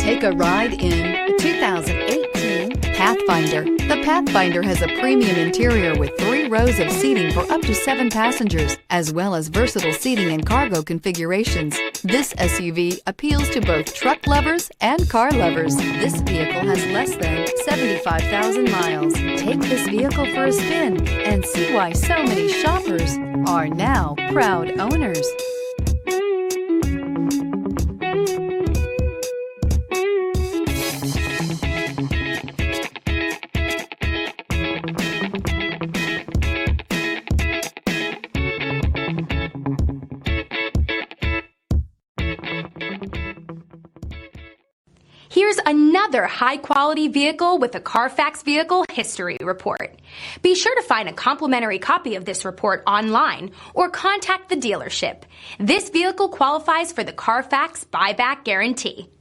Take a ride in the 2018 Pathfinder. The Pathfinder has a premium interior with 3 rows of seating for up to 7 passengers, as well as versatile seating and cargo configurations. This SUV appeals to both truck lovers and car lovers. This vehicle has less than 75,000 miles. Take this vehicle for a spin and see why so many shoppers are now proud owners. Here's another high-quality vehicle with a Carfax Vehicle History Report. Be sure to find a complimentary copy of this report online or contact the dealership. This vehicle qualifies for the Carfax Buyback Guarantee.